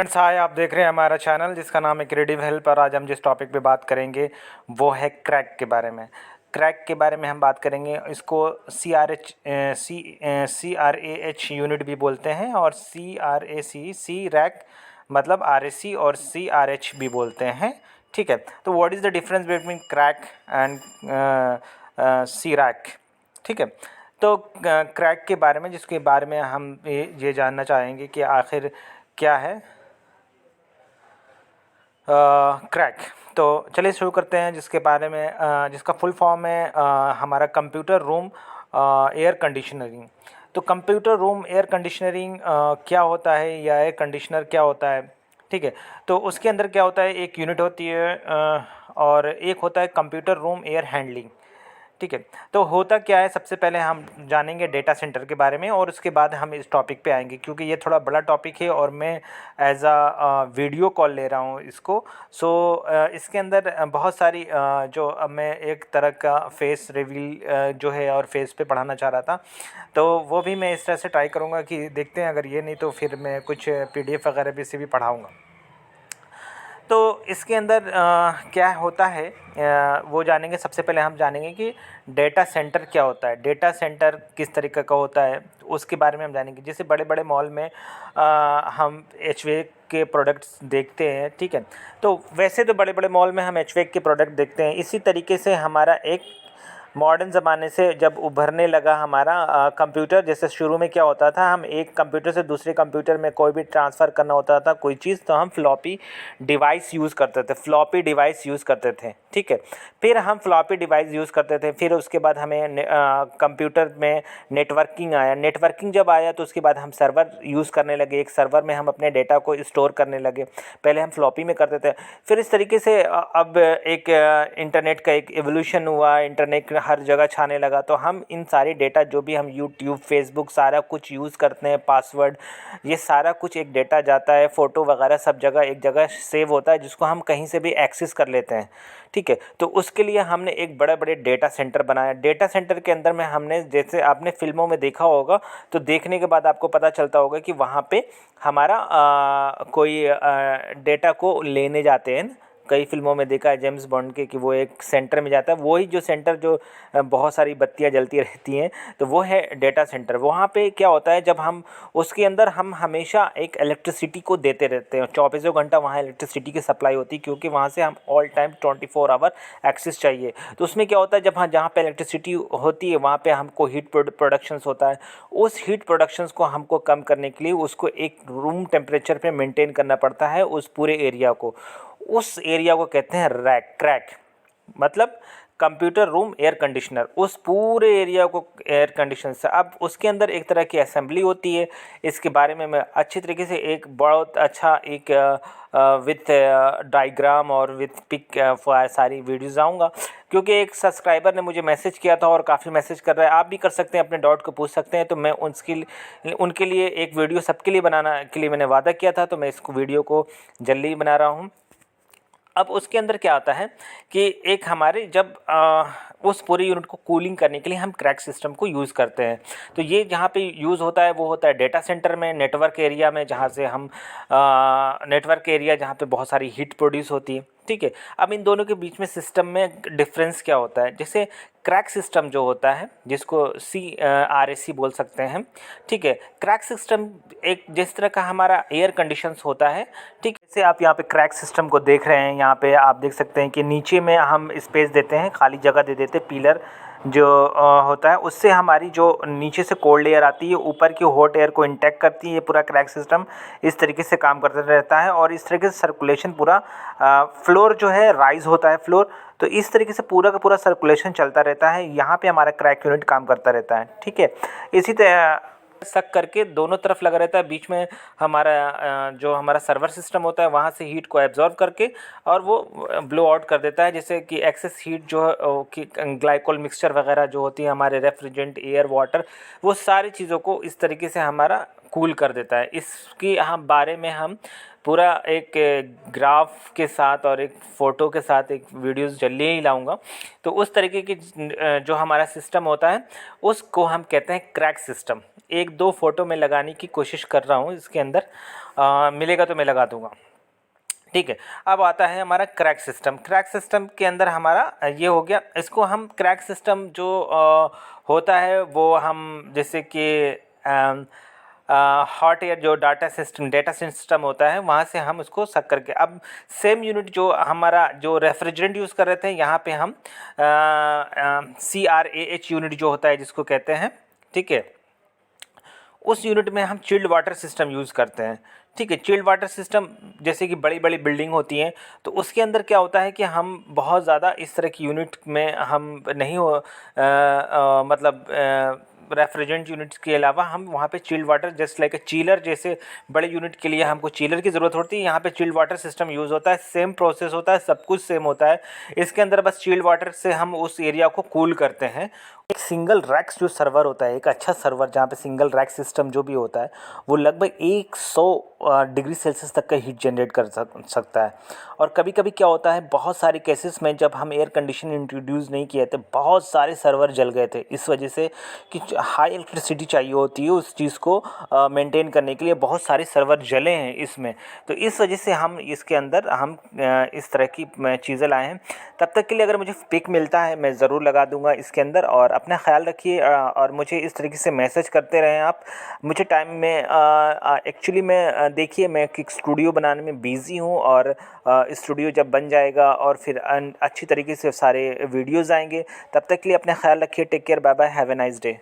Friends hi, आप देख रहे हैं हमारा चैनल जिसका नाम है क्रिएटिव हेल्प। और आज हम जिस टॉपिक पे बात करेंगे वो है क्रैक के बारे में। क्रैक के बारे में हम बात करेंगे। इसको CRAH यूनिट भी बोलते हैं और सी रैक मतलब RAC और CRH भी बोलते हैं। ठीक है, तो what is the difference between crack and C rack. ठीक है, तो क्रैक के बारे में जिसके बारे में हम ये जानना चाहेंगे कि आखिर क्या है क्रैक। तो चलिए शुरू करते हैं जिसके बारे में जिसका फुल फॉर्म है हमारा कंप्यूटर रूम एयर कंडीशनरिंग। तो कंप्यूटर रूम एयर कंडीशनरिंग क्या होता है या एयर कंडीशनर क्या होता है। ठीक है, तो उसके अंदर क्या होता है, एक यूनिट होती है और एक होता है कंप्यूटर रूम एयर हैंडलिंग। ठीक है, तो होता क्या है, सबसे पहले हम जानेंगे डेटा सेंटर के बारे में और उसके बाद हम इस टॉपिक पे आएंगे क्योंकि ये थोड़ा बड़ा टॉपिक है और मैं एज वीडियो कॉल ले रहा हूँ इसको। सो इसके अंदर बहुत सारी जो अब मैं एक तरह का फेस रिवील जो है और फेस पे पढ़ाना चाह रहा था, तो वो भी मैं इस तरह से ट्राई करूँगा कि देखते हैं, अगर ये नहीं तो फिर मैं कुछ PDF वगैरह भी से भी पढ़ाऊँगा। तो इसके अंदर क्या होता है वो जानेंगे। सबसे पहले हम जानेंगे कि डेटा सेंटर क्या होता है, डेटा सेंटर किस तरीके का होता है, उसके बारे में हम जानेंगे। जैसे बड़े बड़े मॉल में हम HVAC के प्रोडक्ट्स देखते हैं। ठीक है, तो वैसे तो बड़े बड़े मॉल में हम HVAC के प्रोडक्ट देखते हैं। इसी तरीके से हमारा एक मॉडर्न ज़माने से जब उभरने लगा हमारा कंप्यूटर, जैसे शुरू में क्या होता था, हम एक कंप्यूटर से दूसरे कंप्यूटर में कोई भी ट्रांसफ़र करना होता था कोई चीज़, तो हम फ्लॉपी डिवाइस यूज़ करते थे, फ्लॉपी डिवाइस यूज़ करते थे। ठीक है, फिर हम फ्लॉपी डिवाइस यूज़ करते थे, फिर उसके बाद हमें कंप्यूटर में नेटवर्किंग आया। नेटवर्किंग जब आया तो उसके बाद हम सर्वर यूज़ करने लगे, एक सर्वर में हम अपने डेटा को स्टोर करने लगे। पहले हम फ्लॉपी में करते थे। फिर इस तरीके से अब एक इंटरनेट का एक एवोल्यूशन हुआ, इंटरनेट हर जगह छाने लगा, तो हम इन सारे डेटा जो भी हम यूट्यूब, फेसबुक सारा कुछ यूज़ करते हैं, पासवर्ड, ये सारा कुछ एक डेटा जाता है, फ़ोटो वगैरह सब जगह एक जगह सेव होता है जिसको हम कहीं से भी एक्सेस कर लेते हैं। ठीक है, तो उसके लिए हमने एक बड़े बड़े डेटा सेंटर बनाया। डेटा सेंटर के अंदर में हमने, जैसे आपने फिल्मों में देखा होगा, तो देखने के बाद आपको पता चलता होगा कि वहाँ पे हमारा कोई डेटा को लेने जाते हैं। कई फिल्मों में देखा है जेम्स बॉन्ड के कि वो एक सेंटर में जाता है, वही जो सेंटर जो बहुत सारी बत्तियां जलती रहती हैं, तो वो है डेटा सेंटर। वहाँ पे क्या होता है, जब हम उसके अंदर हम हमेशा एक इलेक्ट्रिसिटी को देते रहते हैं, 24 घंटा वहाँ इलेक्ट्रिसिटी की सप्लाई होती है क्योंकि वहाँ से हम ऑल टाइम 24 आवर एक्सेस चाहिए। तो उसमें क्या होता है, जब हाँ जहाँ पे इलेक्ट्रिसिटी होती है वहाँ पे हमको हीट प्रोडक्शंस होता है। उस हीट प्रोडक्शंस को हमको कम करने के लिए उसको एक रूम टेम्परेचर पे मेंटेन करना पड़ता है, उस पूरे एरिया को। उस एरिया को कहते हैं क्रैक, मतलब कंप्यूटर रूम एयर कंडीशनर। उस पूरे एरिया को एयर कंडीशन से, अब उसके अंदर एक तरह की असेंबली होती है। इसके बारे में मैं अच्छी तरीके से एक बहुत अच्छा एक विथ डायग्राम और विथ पिक सारी वीडियोज़ आऊँगा, क्योंकि एक सब्सक्राइबर ने मुझे मैसेज किया था और काफ़ी मैसेज कर रहा है। आप भी कर सकते हैं, अपने डाउट को पूछ सकते हैं। तो मैं उनके लिए एक वीडियो सबके लिए बनाना के लिए मैंने वादा किया था, तो मैं इसको वीडियो को जल्दी बना रहा हूँ। अब उसके अंदर क्या आता है कि एक हमारे जब उस पूरी यूनिट को कूलिंग करने के लिए हम क्रैक सिस्टम को यूज़ करते हैं। तो ये जहाँ पे यूज़ होता है वो होता है डेटा सेंटर में, नेटवर्क एरिया में, जहाँ से हम नेटवर्क एरिया जहाँ पे बहुत सारी हीट प्रोड्यूस होती है। ठीक है, अब इन दोनों के बीच में सिस्टम में डिफरेंस क्या होता है। जैसे क्रैक सिस्टम जो होता है, जिसको CRAC बोल सकते हैं। ठीक है, क्रैक सिस्टम एक जिस तरह का हमारा एयर कंडीशंस होता है। ठीक है, जैसे आप यहाँ पे क्रैक सिस्टम को देख रहे हैं, यहाँ पे आप देख सकते हैं कि नीचे में हम स्पेस देते हैं, खाली जगह दे देते हैं, पिलर जो होता है उससे हमारी जो नीचे से कोल्ड एयर आती है, ऊपर की हॉट एयर को इंटैक्ट करती है। ये पूरा क्रैक सिस्टम इस तरीके से काम करता रहता है और इस तरीके से सर्कुलेशन पूरा फ्लोर जो है राइज होता है फ्लोर, तो इस तरीके से पूरा का पूरा सर्कुलेशन चलता रहता है। यहाँ पे हमारा क्रैक यूनिट काम करता रहता है। ठीक है, इसी तरह सक करके दोनों तरफ लगा रहता है, बीच में हमारा जो हमारा सर्वर सिस्टम होता है वहाँ से हीट को एब्जॉर्ब करके और वो ब्लो आउट कर देता है। जैसे कि एक्सेस हीट जो कि ग्लाइकोल मिक्सचर वगैरह जो होती है, हमारे रेफ्रिजरेंट, एयर, वाटर, वो सारी चीज़ों को इस तरीके से हमारा कूल कर देता है। इसकी हम बारे में हम पूरा एक ग्राफ के साथ और एक फ़ोटो के साथ एक वीडियोस जल्दी ही लाऊंगा। तो उस तरीके की जो हमारा सिस्टम होता है उसको हम कहते हैं क्रैक सिस्टम। एक दो फ़ोटो मैं लगाने की कोशिश कर रहा हूँ इसके अंदर, मिलेगा तो मैं लगा दूँगा। ठीक है, अब आता है हमारा क्रैक सिस्टम। क्रैक सिस्टम के अंदर हमारा ये हो गया। इसको हम क्रैक सिस्टम जो होता है वो हम जैसे कि हॉट एयर जो डेटा सिस्टम होता है वहाँ से हम उसको सक करके, अब सेम यूनिट जो हमारा जो रेफ्रिजरेंट यूज़ कर रहे थे यहाँ पे हम CRAH यूनिट जो होता है जिसको कहते हैं, ठीक है, उस यूनिट में हम चिल्ड वाटर सिस्टम यूज़ करते हैं। ठीक है, चिल्ड वाटर सिस्टम जैसे कि बड़ी बड़ी बिल्डिंग होती हैं तो उसके अंदर क्या होता है कि हम बहुत ज़्यादा इस तरह की यूनिट में हम नहीं हो मतलब रेफ्रिजरेंट यूनिट्स के अलावा हम वहाँ पे chilled water just like a chiller, जैसे बड़े यूनिट के लिए हमको चीलर की ज़रूरत होती है, यहाँ पे चिल्ड वाटर सिस्टम यूज़ होता है। सेम प्रोसेस होता है, सब कुछ सेम होता है। इसके अंदर बस चिल्ड वाटर से हम उस एरिया को कूल करते हैं। एक सिंगल रैक्स जो सर्वर होता है, एक अच्छा सर्वर जहाँ पे सिंगल रैक सिस्टम जो भी होता है वो लगभग 100 डिग्री सेल्सियस तक का हीट जनरेट कर सकता है। और कभी कभी क्या होता है, बहुत सारे केसेस में जब हम एयर कंडीशन इंट्रोड्यूस नहीं किए थे बहुत सारे सर्वर जल गए थे, इस वजह से कि हाई इलेक्ट्रिसिटी चाहिए होती है उस चीज़ को मेंटेन करने के लिए, बहुत सारे सर्वर जले हैं इसमें। तो इस वजह से हम इसके अंदर हम इस तरह की चीज़ें लाए हैं। तब तक के लिए अगर मुझे पिक मिलता है मैं ज़रूर लगा दूंगा इसके अंदर। और अपना ख्याल रखिए और मुझे इस तरीके से मैसेज करते रहें आप। मुझे टाइम में एक्चुअली मैं देखिए मैं एक स्टूडियो बनाने में बिज़ी हूँ, और स्टूडियो जब बन जाएगा और फिर अच्छी तरीके से सारे वीडियोज़ आएंगे। तब तक के लिए अपना ख्याल रखिए। Take care, bye bye, have a nice day.